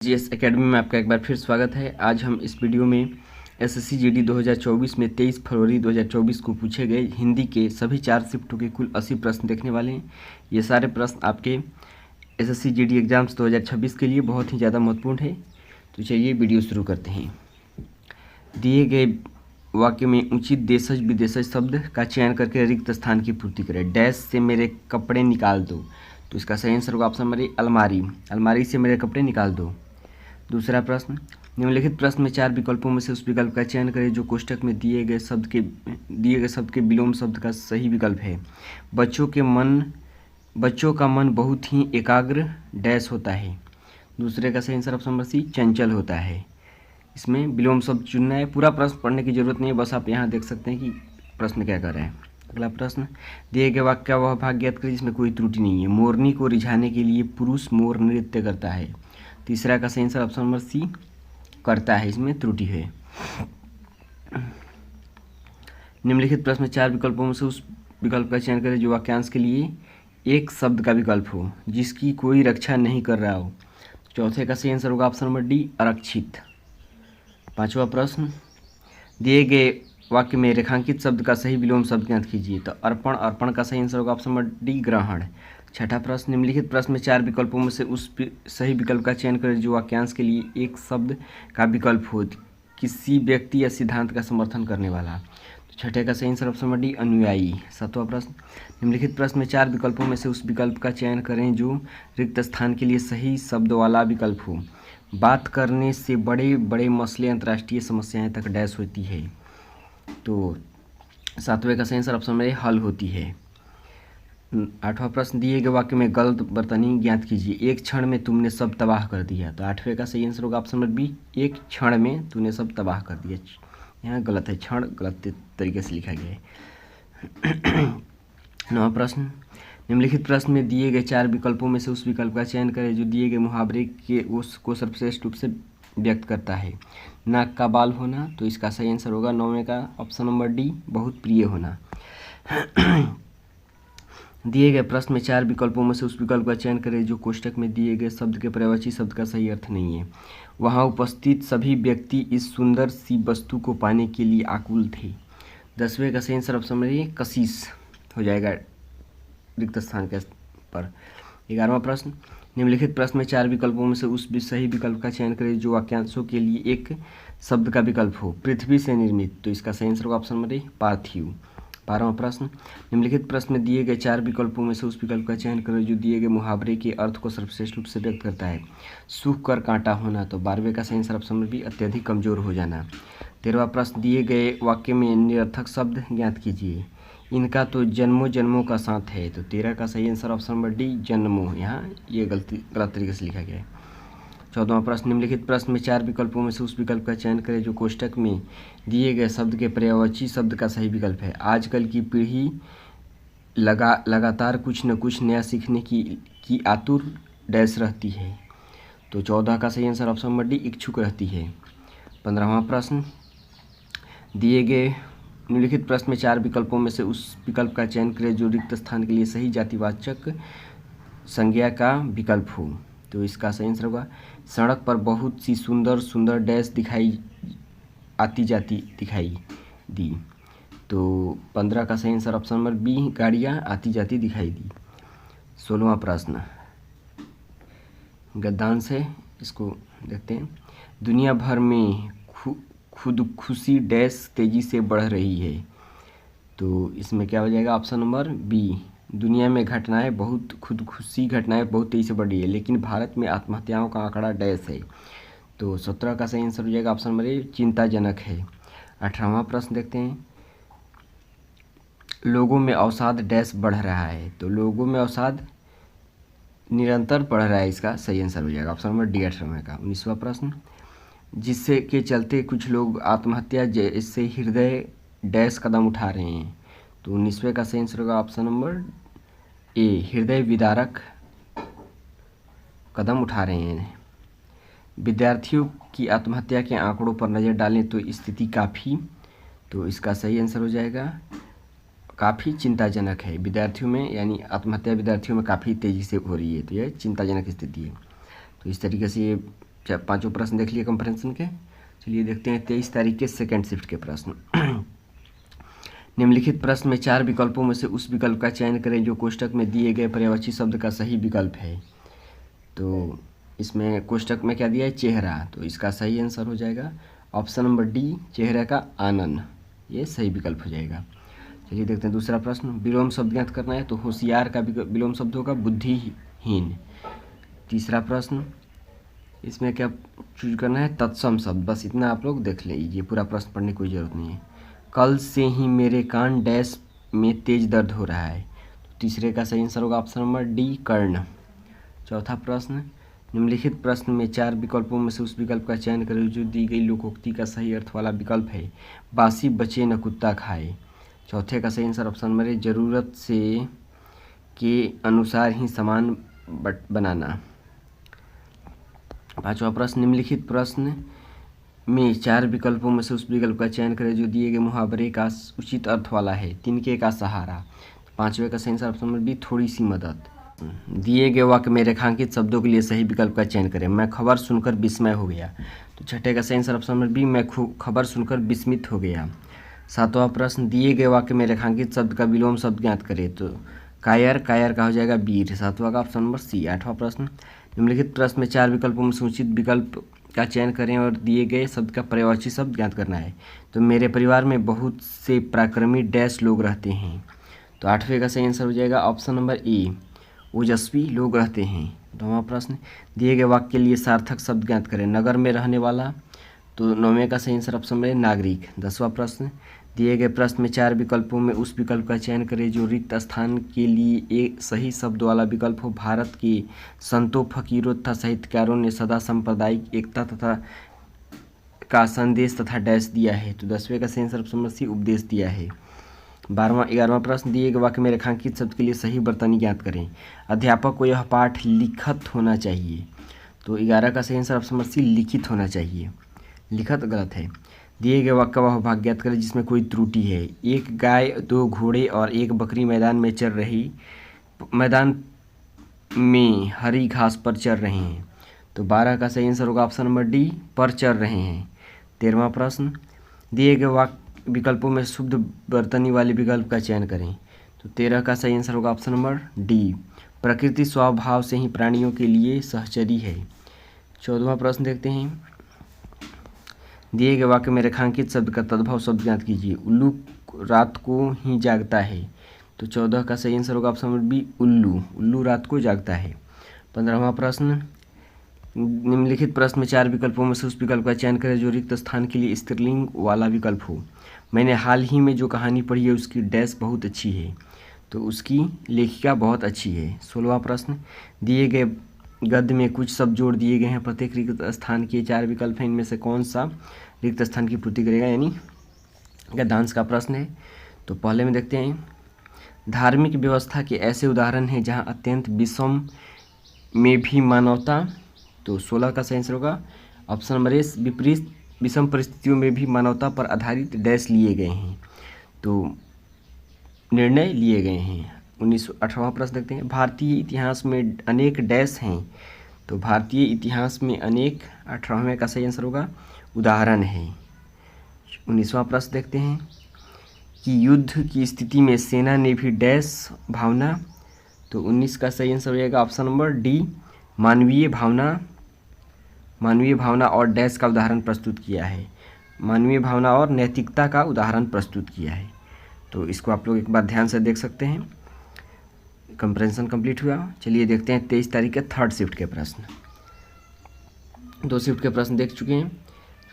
GS academy में आपका एक बार फिर स्वागत है। आज हम इस वीडियो में एसएससी जीडी 2024 में 23 फरवरी 2024 को पूछे गए हिंदी के सभी 4 शिफ्टों के कुल 80 प्रश्न देखने वाले हैं। ये सारे प्रश्न आपके एसएससी जीडी एग्जाम्स 2026 के लिए बहुत ही ज़्यादा महत्वपूर्ण है। तो चलिए वीडियो शुरू करते हैं। दिए गए वाक्य में उचित देशज विदेशज शब्द का चयन करके रिक्त स्थान की पूर्ति करें। डैश से मेरे कपड़े निकाल दो, तो इसका सही आंसर होगा ऑप्शन नंबर ए अलमारी। अलमारी से मेरे कपड़े निकाल दो। दूसरा प्रश्न, निम्नलिखित प्रश्न में 4 विकल्पों में से उस विकल्प का चयन करें जो कोष्ठक में दिए गए शब्द के विलोम शब्द का सही विकल्प है। बच्चों का मन बहुत ही एकाग्र डैश होता है। दूसरे का सही आंसर ऑप्शन नंबर सी चंचल होता है। इसमें विलोम शब्द चुनना है। पूरा प्रश्न पढ़ने की जरूरत नहीं है, बस आप यहाँ देख सकते हैं कि प्रश्न क्या कर रहे हैं। अगला प्रश्न, दिए गए वाक्य का वह भाग ज्ञात करें जिसमें कोई त्रुटि नहीं है। मोरनी को रिझाने के लिए पुरुष मोर नृत्य करता है। तीसरा का सही आंसर ऑप्शन नंबर सी करता है, इसमें त्रुटि है। निम्नलिखित प्रश्न में 4 विकल्पों में से उस विकल्प का चयन करें जो वाक्यांश के लिए एक शब्द का विकल्प हो, जिसकी कोई रक्षा नहीं कर रहा हो। चौथे का सही आंसर होगा ऑप्शन नंबर डी आरक्षित। पांचवा प्रश्न, दिए गए वाक्य में रेखांकित शब्द का सही विलोम शब्द ज्ञात कीजिए। तो अर्पण का सही आंसर होगा ऑप्शन नंबर डी ग्रहण। छठा प्रश्न, निम्नलिखित प्रश्न में 4 विकल्पों में से उस सही विकल्प का चयन करें जो वाक्यांश के लिए एक शब्द का विकल्प हो, किसी व्यक्ति या सिद्धांत का समर्थन करने वाला। तो छठे का सही आंसर ऑप्शन नंबर डी अनुयायी। सातवां प्रश्न, निम्नलिखित प्रश्न में 4 विकल्पों में से उस विकल्प का चयन करें जो रिक्त स्थान के लिए सही शब्द वाला विकल्प हो। बात करने से बड़े बड़े मसले अंतर्राष्ट्रीय समस्याएं तक डैश होती है। तो सातवें का सही आंसर ऑप्शन में हल होती है। आठवां प्रश्न, दिए गए वाक्य में गलत बर्तनी ज्ञात कीजिए। एक क्षण में तुमने सब तबाह कर दिया। तो आठवें का सही आंसर होगा ऑप्शन नंबर बी एक क्षण में तूने सब तबाह कर दिया। यहाँ गलत है, क्षण गलत तरीके से लिखा गया है। नौवां प्रश्न, निम्नलिखित प्रश्न में दिए गए 4 विकल्पों में से उस विकल्प का चयन करें जो दिए गए मुहावरे के उसको सर्वश्रेष्ठ रूप से व्यक्त करता है। नाक का बाल होना, तो इसका सही आंसर होगा 9वें का ऑप्शन नंबर डी बहुत प्रिय होना। दिए गए प्रश्न में 4 विकल्पों में से उस विकल्प का चयन करें जो कोष्ठक में दिए गए शब्द के पर्यायवाची शब्द का सही अर्थ नहीं है। वहां उपस्थित सभी व्यक्ति इस सुंदर सी वस्तु को पाने के लिए आकुल थे। 10वें का सही आंसर ऑप्शन में कशिश हो जाएगा रिक्त स्थान के पर। 11वां प्रश्न, निम्नलिखित प्रश्न में 4 विकल्पों में से उस सही विकल्प का चयन करें जो वाक्यांशों के लिए एक शब्द का विकल्प हो। पृथ्वी से निर्मित, तो इसका सही आंसर होगा ऑप्शन नंबर ए पार्थिव। 12वां प्रश्न, निम्नलिखित प्रश्न में दिए गए 4 विकल्पों में से उस विकल्प का चयन करें जो दिए गए मुहावरे के अर्थ को सर्वश्रेष्ठ रूप से व्यक्त करता है। सूख कर कांटा होना, तो 12वें का सही आंसर ऑप्शन नंबर बी अत्यधिक कमजोर हो जाना। 13वां प्रश्न, दिए गए वाक्य में निरर्थक शब्द ज्ञात कीजिए। इनका तो जन्मों जन्मों का साथ है। तो 13 का सही आंसर ऑप्शन नंबर डी जन्मों, यहाँ ये गलत तरीके से लिखा गया है। 14वां प्रश्न, निम्नलिखित प्रश्न में 4 विकल्पों में से उस विकल्प का चयन करें जो कोष्ठक में दिए गए शब्द के पर्यायवाची शब्द का सही विकल्प है। आजकल की पीढ़ी लगातार कुछ न कुछ नया सीखने की आतुर डैश रहती है। तो 14 का सही आंसर ऑप्शन नंबर डी इच्छुक रहती है। 15वां प्रश्न, दिए गए निम्नलिखित प्रश्न में 4 विकल्पों में से उस विकल्प का चयन करें जो रिक्त स्थान के लिए सही जातिवाचक संज्ञा का विकल्प हो। तो इसका सही आंसर होगा सड़क पर बहुत सी सुंदर सुंदर डैश दिखाई आती जाती दिखाई दी। तो 15 का सही आंसर ऑप्शन नंबर बी गाड़ियाँ आती जाती दिखाई दी। 16वां प्रश्न गद्यांश है, इसको देखते हैं। दुनिया भर में खुदकुशी डैश तेजी से बढ़ रही है। तो इसमें क्या हो जाएगा ऑप्शन नंबर बी दुनिया में खुदकुशी घटनाएं बहुत तेजी से बढ़ रही है, लेकिन भारत में आत्महत्याओं का आंकड़ा डैश है। तो 17 का सही आंसर हो जाएगा ऑप्शन नंबर ए चिंताजनक है। 18वां प्रश्न देखते हैं। लोगों में अवसाद डैश बढ़ रहा है। तो लोगों में अवसाद निरंतर बढ़ रहा है, इसका सही आंसर हो जाएगा ऑप्शन नंबर डी 18वें का। 19वां प्रश्न, जिससे के चलते कुछ लोग आत्महत्या जैसे हृदय डैश कदम उठा रहे हैं। तो 19वें का सही आंसर होगा ऑप्शन नंबर ए हृदय विदारक कदम उठा रहे हैं। विद्यार्थियों की आत्महत्या के आंकड़ों पर नज़र डालें तो स्थिति काफ़ी, तो इसका सही आंसर हो जाएगा काफ़ी चिंताजनक है। विद्यार्थियों में यानी आत्महत्या विद्यार्थियों में काफ़ी तेज़ी से हो रही है, तो यह चिंताजनक स्थिति है। तो इस तरीके से ये पाँचों प्रश्न देख लिए कंप्रेंशन के। चलिए देखते हैं 23 तारीख के सेकेंड शिफ्ट के प्रश्न। निम्नलिखित प्रश्न में 4 विकल्पों में से उस विकल्प का चयन करें जो कोष्टक में दिए गए पर्यायवाची शब्द का सही विकल्प है। तो इसमें कोष्टक में क्या दिया है, चेहरा, तो इसका सही आंसर हो जाएगा ऑप्शन नंबर डी, चेहरा का आनंद, ये सही विकल्प हो जाएगा। चलिए देखते हैं दूसरा प्रश्न। विलोम शब्द ज्ञात करना है, तो होशियार का विलोम शब्द होगा बुद्धिहीन। तीसरा प्रश्न, इसमें क्या चूज करना है, तत्सम शब्द, बस इतना आप लोग देख लीजिए, पूरा प्रश्न पढ़ने की कोई ज़रूरत नहीं है। कल से ही मेरे कान डैश में तेज दर्द हो रहा है, तो तीसरे का सही आंसर होगा ऑप्शन नंबर डी, कर्ण। चौथा प्रश्न, निम्नलिखित प्रश्न में 4 विकल्पों में से उस विकल्प का चयन करें जो दी गई लोकोक्ति का सही अर्थ वाला विकल्प है। बासी बचे न कुत्ता खाए। चौथे का सही आंसर ऑप्शन नंबर ए, जरूरत से के अनुसार ही सामान बनाना। पांचवा प्रश्न, निम्नलिखित प्रश्न में 4 विकल्पों में से उस विकल्प का चयन करें जो दिए गए मुहावरे का उचित अर्थ वाला है। तिनके का सहारा। पांचवे का सही आंसर ऑप्शन नंबर बी, थोड़ी सी मदद। दिए गए वाक्य में रेखांकित शब्दों के लिए सही विकल्प का चयन करें। मैं खबर सुनकर विस्मय हो गया, तो छठे का सही आंसर ऑप्शन नंबर बी, मैं खबर सुनकर विस्मित हो गया। सातवां प्रश्न, दिए गए वाक्य में रेखांकित शब्द का विलोम शब्द ज्ञात करें, तो कायर, कायर का हो जाएगा वीर, सातवां का ऑप्शन नंबर सी। आठवां प्रश्न, निम्नलिखित प्रश्न में 4 विकल्पों में उचित विकल्प का चयन करें और दिए गए शब्द का पर्यायवाची शब्द ज्ञात करना है। तो मेरे परिवार में बहुत से पराक्रमी डैश लोग रहते हैं, तो आठवें का सही आंसर हो जाएगा ऑप्शन नंबर ए, ओजस्वी लोग रहते हैं। नौवां प्रश्न, दिए गए वाक्य के लिए सार्थक शब्द ज्ञात करें। नगर में रहने वाला, तो नौवें का सही आंसर ऑप्शन नंबर नागरिक। 10वां प्रश्न, दिए गए प्रश्न में 4 विकल्पों में उस विकल्प का चयन करें जो रिक्त स्थान के लिए एक सही शब्द वाला विकल्प हो। भारत के संतों, फकीरों तथा साहित्यकारों ने सदा सांप्रदायिक एकता तथा का संदेश तथा डैश दिया है, तो 10वें का सही आंसर ऑप्शन नंबर सी, उपदेश दिया है। 11वां प्रश्न, दिए गए वाक्य में रेखांकित शब्द के लिए सही वर्तनी ज्ञात करें। अध्यापक को यह पाठ लिखत होना चाहिए, तो 11 का सही आंसर ऑप्शन नंबर सी, लिखित होना चाहिए, लिखत गलत है। दिए गए वाक्य का वह भाग ज्ञात करें जिसमें कोई त्रुटि है। एक गाय, 2 घोड़े और 1 बकरी मैदान में हरी घास पर चर रहे हैं, तो 12 का सही आंसर होगा ऑप्शन नंबर डी, पर चर रहे हैं। 13वां प्रश्न, दिए गए विकल्पों में शुद्ध वर्तनी वाले विकल्प का चयन करें, तो 13 का सही आंसर होगा ऑप्शन नंबर डी, प्रकृति स्वभाव से ही प्राणियों के लिए सहचरी है। 14वां प्रश्न देखते हैं, दिए गए वाक्य में रेखांकित शब्द का तद्भव शब्द ज्ञात कीजिए। उल्लू रात को ही जागता है, तो 14 का सही आंसर होगा ऑप्शन नंबर बी, उल्लू, उल्लू रात को जागता है। 15वां प्रश्न, निम्नलिखित प्रश्न में 4 विकल्पों में से उस विकल्प का चयन करें जो रिक्त स्थान के लिए स्त्रीलिंग वाला विकल्प हो। मैंने हाल ही में जो कहानी पढ़ी है उसकी डैश बहुत अच्छी है, तो उसकी लेखिका बहुत अच्छी है। 16वां प्रश्न, दिए गए गद्य में कुछ शब्द जोड़ दिए गए हैं। प्रत्येक रिक्त स्थान के 4 विकल्प हैं, इनमें से कौन सा रिक्त स्थान की पूर्ति करेगा, यानी गद्यांश का प्रश्न है। तो पहले में देखते हैं, धार्मिक व्यवस्था के ऐसे उदाहरण हैं जहां अत्यंत विषम में भी मानवता, तो 16 का सही आंसर होगा ऑप्शन नंबर ए, विपरीत विषम परिस्थितियों में भी मानवता पर आधारित डैश लिए गए हैं, तो निर्णय लिए गए हैं। 18वां प्रश्न देखते हैं, भारतीय इतिहास में अनेक डैश हैं, तो भारतीय इतिहास में अनेक 18वें का सही आंसर होगा उदाहरण है। 19वां प्रश्न देखते हैं कि युद्ध की स्थिति में सेना ने भी डैश भावना, तो 19 का सही आंसर हो जाएगा ऑप्शन नंबर डी, मानवीय भावना और डैश का उदाहरण प्रस्तुत किया है। मानवीय भावना और नैतिकता का उदाहरण प्रस्तुत किया है, तो इसको आप लोग एक बार ध्यान से देख सकते हैं। कंप्रेंशन कंप्लीट हुआ। चलिए देखते हैं 23 तारीख के थर्ड शिफ्ट के प्रश्न। 2 शिफ्ट के प्रश्न देख चुके हैं,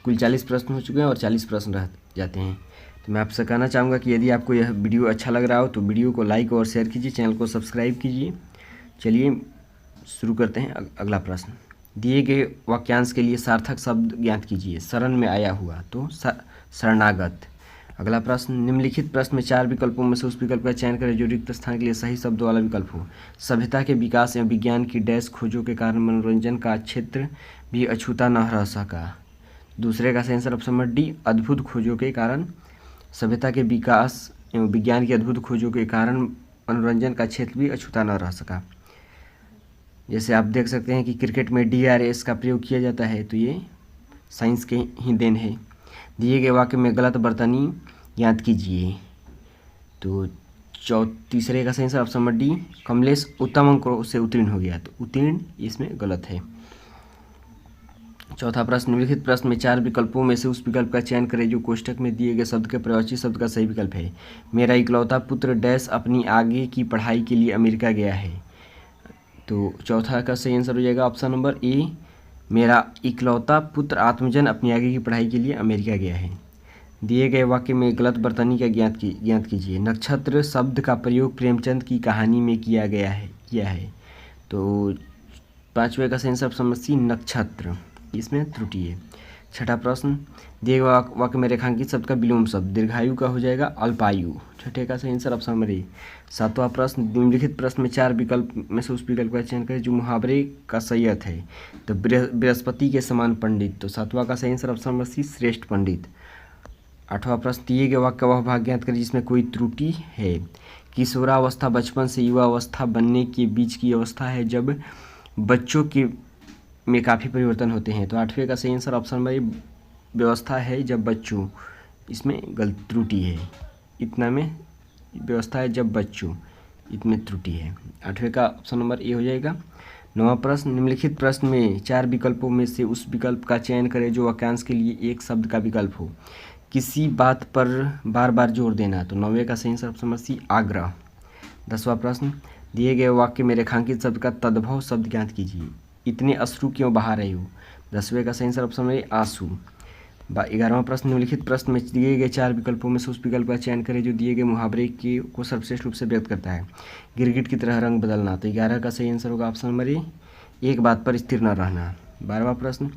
कुल 40 प्रश्न हो चुके हैं और 40 प्रश्न रह जाते हैं। तो मैं आपसे कहना चाहूँगा कि यदि आपको यह वीडियो अच्छा लग रहा हो तो वीडियो को लाइक और शेयर कीजिए, चैनल को सब्सक्राइब कीजिए। चलिए शुरू करते हैं अगला प्रश्न। दिए गए वाक्यांश के लिए सार्थक शब्द ज्ञात कीजिए। शरण में आया हुआ, तो शरणागत। अगला प्रश्न, निम्नलिखित प्रश्न में 4 विकल्पों में से उस विकल्प का चयन करें जो रिक्त स्थान के लिए सही शब्द वाला विकल्प हो। सभ्यता के विकास एवं विज्ञान की डैश खोजों के कारण मनोरंजन का क्षेत्र भी अछूता न रह सका। दूसरे का सही आंसर ऑप्शन नंबर डी, अद्भुत खोजों के कारण। सभ्यता के विकास एवं विज्ञान की अद्भुत खोजों के कारण मनोरंजन का क्षेत्र भी अछूता न रह सका। जैसे आप देख सकते हैं कि क्रिकेट में DRS का प्रयोग किया जाता है, तो ये साइंस के ही देन है। दिए गए वाक्य में गलत बर्तनी याद कीजिए। तो तीसरे का सही answer option number D, Kamlesh उत्तम अंकों से उत्तीर्ण हो गया, तो उत्तीर्ण इसमें गलत है। चौथा प्रश्न, निम्नलिखित प्रश्न में 4 विकल्पों में से उस विकल्प का चयन करें जो कोष्ठक में दिए गए शब्द के पर्यायवाची शब्द का सही विकल्प है। मेरा इकलौता पुत्र डैश अपनी आगे की पढ़ाई के लिए अमेरिका गया है। तो चौथा का सही आंसर हो जाएगा ऑप्शन नंबर ए, मेरा इकलौता पुत्र आत्मजन अपनी आगे की पढ़ाई के लिए अमेरिका गया है। दिए गए वाक्य में गलत बर्तनी का ज्ञात कीजिए। नक्षत्र शब्द का प्रयोग प्रेमचंद की कहानी में किया है। तो पांचवें का सही आंसर ऑप्शन नंबर सी, नक्षत्र, इसमें त्रुटि है। छठा प्रश्न, दिए गए वाक्य में रेखांकित शब्द का विलोम शब्द दीर्घायु का हो जाएगा अल्पायु। छठे का सही आंसर ऑप्शन नंबर ए। सातवां प्रश्न, निम्नलिखित प्रश्न में 4 विकल्प में से उस विकल्प का चयन करें जो मुहावरे का सही अर्थ है। तो बृहस्पति के समान पंडित, तो सातवां का सही आंसर ऑप्शन नंबर सी, श्रेष्ठ पंडित। आठवां प्रश्न, दिए गए वाक्य का वह भाग ज्ञात करें जिसमें कोई त्रुटि है। किशोरावस्था बचपन से युवावस्था बनने के बीच की अवस्था है जब बच्चों के में काफ़ी परिवर्तन होते हैं। तो आठवें का सही आंसर ऑप्शन नंबर ए, व्यवस्था है जब बच्चों, इसमें गलत त्रुटि है। इतना में व्यवस्था है जब बच्चों, इसमें त्रुटि है। आठवें का ऑप्शन नंबर ए हो जाएगा। नौवां प्रश्न, निम्नलिखित प्रश्न में 4 विकल्पों में से उस विकल्प का चयन करें जो वाक्यांश के लिए एक शब्द का विकल्प हो। किसी बात पर बार बार जोर देना, तो 9वें का सही आंसर ऑप्शन नंबर सी, आग्रह। 10वां प्रश्न, दिए गए वाक्य में रेखांकित शब्द का तद्भव शब्द ज्ञात कीजिए। इतने अश्रु क्यों बहा रहे हो, 10वें का सही आंसर ऑप्शन नंबर ए, आंसू। 11वां प्रश्न, निम्नलिखित प्रश्न में दिए गए 4 विकल्पों में से उस विकल्प का चयन करें जो दिए गए मुहावरे को सर्वश्रेष्ठ रूप से व्यक्त करता है। गिरगिट की तरह रंग बदलना, तो 11 का सही आंसर होगा ऑप्शन नंबर ए, एक बात पर स्थिर न रहना। 12वां प्रश्न,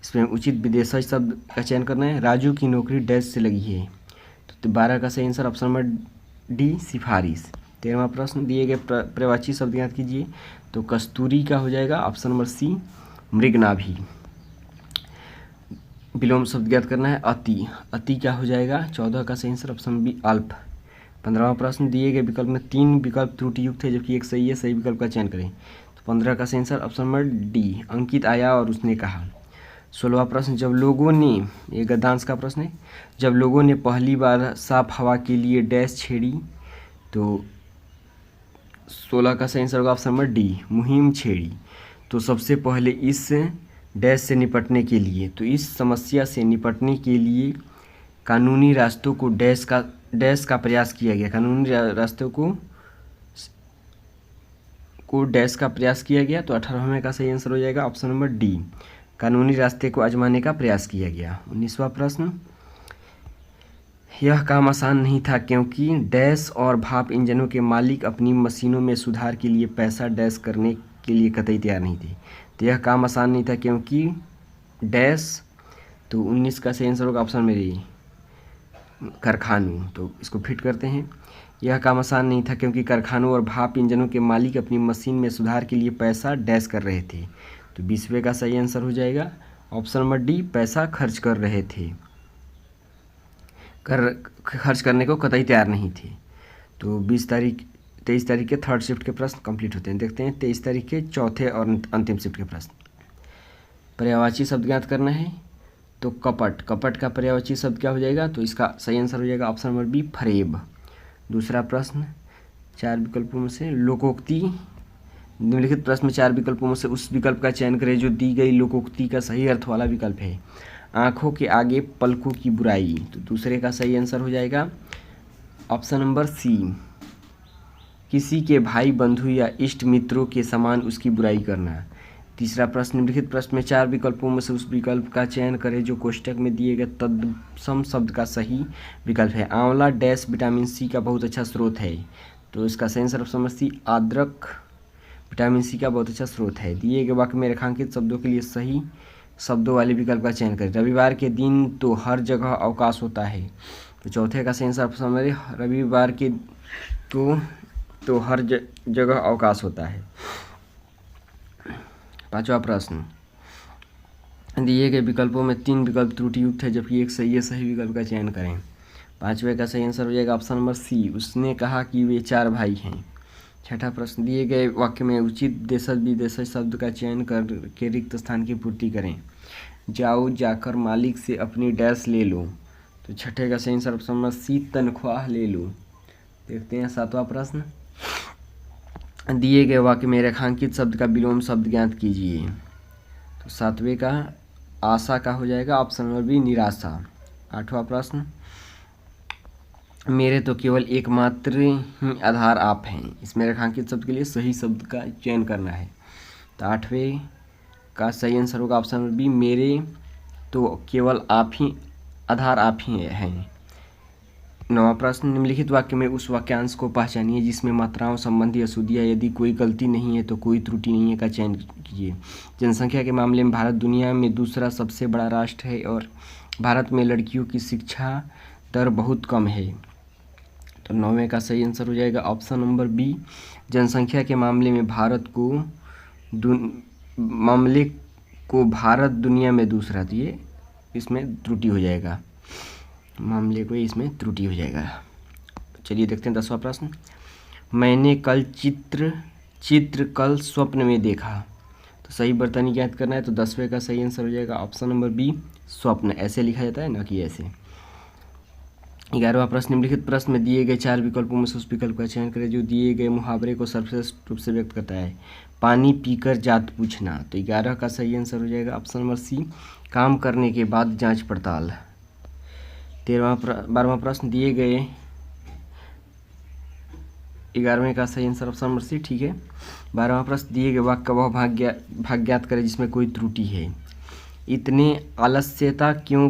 इसमें उचित विदेशज शब्द का चयन करना है। राजू की नौकरी डैश से लगी है, तो 12 का सही आंसर ऑप्शन नंबर डी, सिफारिश। 13वां प्रश्न, दिए गए पर्यायवाची शब्द याद कीजिए। तो कस्तूरी का हो जाएगा ऑप्शन नंबर सी, मृगनाभि। विलोम शब्द ज्ञात करना है, अति, अति क्या हो जाएगा। 14 का सही आंसर ऑप्शन बी, अल्प। 15वां प्रश्न, दिए गए विकल्प में 3 विकल्प त्रुटि युक्त है जबकि एक सही है, सही विकल्प का चयन करें। तो 15 का सही आंसर ऑप्शन नंबर डी, अंकित आया और उसने कहा। 16वां प्रश्न, जब लोगों ने, ये गद्यांश का प्रश्न है, जब लोगों ने पहली बार साफ हवा के लिए डैश छेड़ी, तो 16 का सही आंसर होगा ऑप्शन नंबर डी, मुहिम छेड़ी। तो सबसे पहले इस डैश से निपटने के लिए, तो इस समस्या से निपटने के लिए कानूनी रास्तों को डैश का प्रयास किया गया। कानूनी रास्तों को डैश का प्रयास किया गया। तो 18वें का सही आंसर हो जाएगा ऑप्शन नंबर डी, कानूनी रास्ते को आजमाने का प्रयास किया गया। 19वां प्रश्न, यह काम आसान नहीं था क्योंकि डैश और भाप इंजनों के मालिक अपनी मशीनों में सुधार के लिए पैसा डैश करने के लिए कतई तैयार नहीं थे। तो यह काम आसान नहीं था क्योंकि डैश, तो 19 का सही आंसर होगा ऑप्शन मेरी, कारखानों। तो इसको फिट करते हैं, यह काम आसान नहीं था क्योंकि कारखानों और भाप इंजनों के मालिक अपनी मशीन में सुधार के लिए पैसा डैश कर रहे थे। तो 20वें का सही आंसर हो जाएगा ऑप्शन नंबर डी, पैसा खर्च कर रहे थे, खर्च करने को कतई तैयार नहीं थे। तो 23 तारीख के थर्ड शिफ्ट के प्रश्न कंप्लीट होते हैं। देखते हैं 23 तारीख के चौथे और अंतिम शिफ्ट के प्रश्न। पर्यायवाची शब्द ज्ञात करना है। तो कपट, कपट का पर्यायवाची शब्द क्या हो जाएगा, तो इसका सही आंसर हो जाएगा ऑप्शन नंबर बी, फरेब। दूसरा प्रश्न, 4 विकल्पों में से लोकोक्ति, निम्नलिखित प्रश्न में 4 विकल्पों में से उस विकल्प का चयन करें जो दी गई लोकोक्ति का सही अर्थ वाला विकल्प है। आंखों के आगे पलकों की बुराई, तो दूसरे का सही आंसर हो जाएगा ऑप्शन नंबर सी, किसी के भाई बंधु या इष्ट मित्रों के समान उसकी बुराई करना। तीसरा प्रश्न, निम्नलिखित प्रश्न में 4 विकल्पों में से उस विकल्प का चयन करें जो कोष्ठक में दिए गए तत्सम शब्द का सही विकल्प है। आंवला डैश विटामिन सी का बहुत अच्छा स्रोत है, तो इसका सही आंसर ऑप्शन नंबर सी, अदरक विटामिन सी का बहुत अच्छा स्रोत है। दिए गए वाक्य में रेखांकित शब्दों के लिए सही शब्दों वाले विकल्प का चयन करें। रविवार के दिन तो हर जगह अवकाश होता है, तो चौथे का सही आंसर ऑप्शन नंबर ए, रविवार के तो हर जगह अवकाश होता है। 5वां प्रश्न, दिए गए विकल्पों में 3 विकल्प त्रुटि युक्त है जबकि एक सही है, सही विकल्प का चयन करें। 5वें का सही आंसर हो जाएगा ऑप्शन नंबर सी, उसने कहा कि वे 4 भाई हैं। छठा प्रश्न, दिए गए वाक्य में उचित देशज विदेशज शब्द का चयन करके रिक्त स्थान की पूर्ति करें। जाओ जाकर मालिक से अपनी डैश ले लो। तो छठे का सही आंसर ऑप्शन नंबर सी, तनख्वाह ले लो। देखते हैं सातवां प्रश्न, दिए गए वाक्य में रेखांकित शब्द का विलोम शब्द ज्ञात कीजिए। तो सातवें का आशा का हो जाएगा ऑप्शन नंबर बी, निराशा। आठवां प्रश्न, मेरे तो केवल एकमात्र ही आधार आप हैं। इसमें रेखांकित शब्द के लिए सही शब्द का चयन करना है। तो आठवें का सही आंसर होगा ऑप्शन नंबर बी, मेरे तो केवल आप ही आधार आप ही हैं। नौवां प्रश्न, निम्नलिखित वाक्य में उस वाक्यांश को पहचानिए जिसमें मात्राओं संबंधी अशुद्धियाँ यदि कोई गलती नहीं है तो कोई त्रुटि नहीं है का चयन कीजिए। जनसंख्या के मामले में भारत दुनिया में दूसरा सबसे बड़ा राष्ट्र है और भारत में लड़कियों की शिक्षा दर बहुत कम है। तो नौवें का सही आंसर हो जाएगा ऑप्शन नंबर बी, जनसंख्या के मामले में भारत दुनिया में दूसरा। तो ये इसमें त्रुटि हो जाएगा, मामले को इसमें त्रुटि हो जाएगा। चलिए देखते हैं 10वां प्रश्न, मैंने कल चित्र कल स्वप्न में देखा। तो सही वर्तनी ज्ञात करना है। तो 10वें का सही आंसर हो जाएगा ऑप्शन नंबर बी, स्वप्न। ऐसे लिखा जाता है ना कि ऐसे। 11वां प्रश्न, निम्नलिखित प्रश्न में दिए गए 4 विकल्पों में से उस विकल्प का चयन करें जो दिए गए मुहावरे को सर्वश्रेष्ठ रूप से व्यक्त करता है। पानी पीकर जात पूछना। तो 11 का सही आंसर हो जाएगा ऑप्शन नंबर सी, काम करने के बाद जांच पड़ताल। 12वां प्रश्न, दिए गए 11वें का सही आंसर ऑप्शन नंबर सी, ठीक है। 12वां प्रश्न, दिए गए वाक्य का वह भाग ज्ञात करें जिसमें कोई त्रुटि है। इतने आलस्यता क्यों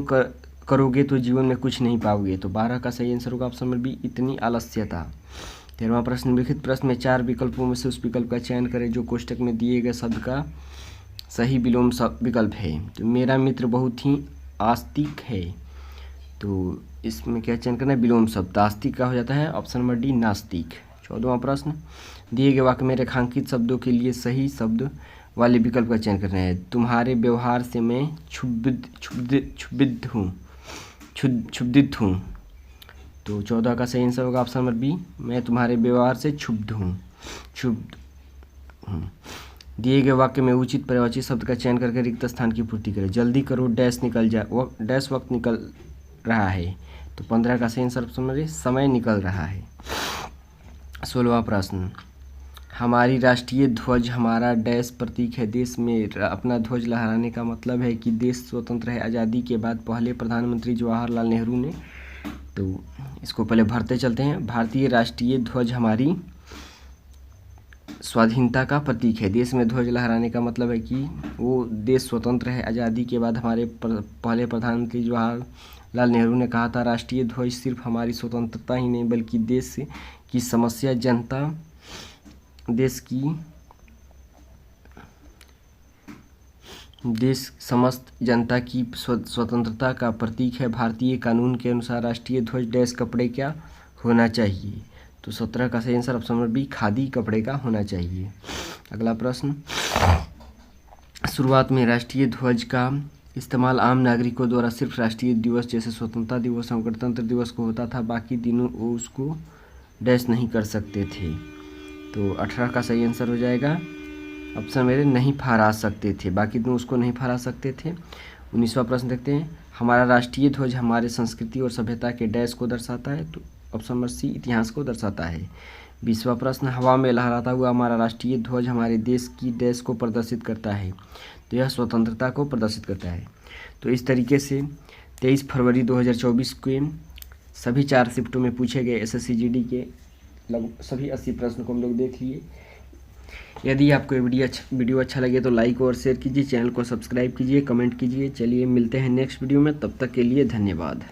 करोगे तो जीवन में कुछ नहीं पाओगे। तो 12 का सही आंसर होगा ऑप्शन नंबर बी, इतनी आलस्यता। 13वां प्रश्न, निम्नलिखित प्रश्न में 4 विकल्पों में से उस विकल्प का चयन करें जो कोष्टक में दिए गए शब्द का सही विलोम विकल्प है। तो मेरा मित्र बहुत ही आस्तिक है। तो इसमें क्या चयन करना है, विलोम शब्द। आस्तिक का हो जाता है ऑप्शन नंबर डी, नास्तिक। 14वां प्रश्न, दिए गए वाक्य में रेखांकित शब्दों के लिए सही शब्द वाले विकल्प का चयन करना है। तुम्हारे व्यवहार से मैं क्षुब्धित हूँ। तो 14 का सही आंसर होगा ऑप्शन नंबर बी, मैं तुम्हारे व्यवहार से क्षुब्ध हूँ। दिए गए वाक्य में उचित पर्यायवाची शब्द का चयन करके रिक्त स्थान की पूर्ति करें। जल्दी करो, डैश निकल जाए, डैश वक्त निकल रहा है। तो 15 का सही आंसर ऑप्शन नंबर, समय निकल रहा है। 16वां प्रश्न, हमारी राष्ट्रीय ध्वज हमारा डैश प्रतीक है। देश में अपना ध्वज लहराने का मतलब है कि देश स्वतंत्र है। आज़ादी के बाद पहले प्रधानमंत्री जवाहरलाल नेहरू ने, तो इसको पहले भरते चलते हैं। भारतीय राष्ट्रीय ध्वज हमारी स्वाधीनता का प्रतीक है। देश में ध्वज लहराने का मतलब है कि वो देश स्वतंत्र है। आज़ादी के बाद हमारे पहले प्रधानमंत्री जवाहरलाल नेहरू ने कहा था, राष्ट्रीय ध्वज सिर्फ हमारी स्वतंत्रता ही नहीं बल्कि देश की समस्या देश समस्त जनता की स्वतंत्रता का प्रतीक है। भारतीय कानून के अनुसार राष्ट्रीय ध्वज डैश कपड़े क्या होना चाहिए। तो 17 का सही answer option number B, khadi कपड़े का होना चाहिए। अगला प्रश्न, शुरुआत में राष्ट्रीय ध्वज का इस्तेमाल आम नागरिकों द्वारा सिर्फ राष्ट्रीय दिवस जैसे स्वतंत्रता दिवस और गणतंत्र दिवस को होता था। बाकी दिनों वो उसको डैश नहीं कर सकते थे। तो 18 का सही आंसर हो जाएगा ऑप्शन मेरे, नहीं फहरा सकते थे। बाकी दिन उसको नहीं फहरा सकते थे। 19वां प्रश्न देखते हैं, हमारा राष्ट्रीय ध्वज हमारे संस्कृति और सभ्यता के डैश को दर्शाता है। तो ऑप्शन नंबर सी, इतिहास को दर्शाता है। 20वां प्रश्न, हवा में लहराता हुआ हमारा राष्ट्रीय ध्वज हमारे देश की डैश को प्रदर्शित करता है। तो यह स्वतंत्रता को प्रदर्शित करता है। तो इस तरीके से 23 फरवरी 2024 के सभी 4 शिफ्टों में पूछे गए SSC GD के लगभग सभी 80 प्रश्न को हम लोग देख लिए। यदि आपको वीडियो अच्छा लगे तो लाइक और शेयर कीजिए, चैनल को सब्सक्राइब कीजिए, कमेंट कीजिए। चलिए मिलते हैं नेक्स्ट वीडियो में, तब तक के लिए धन्यवाद।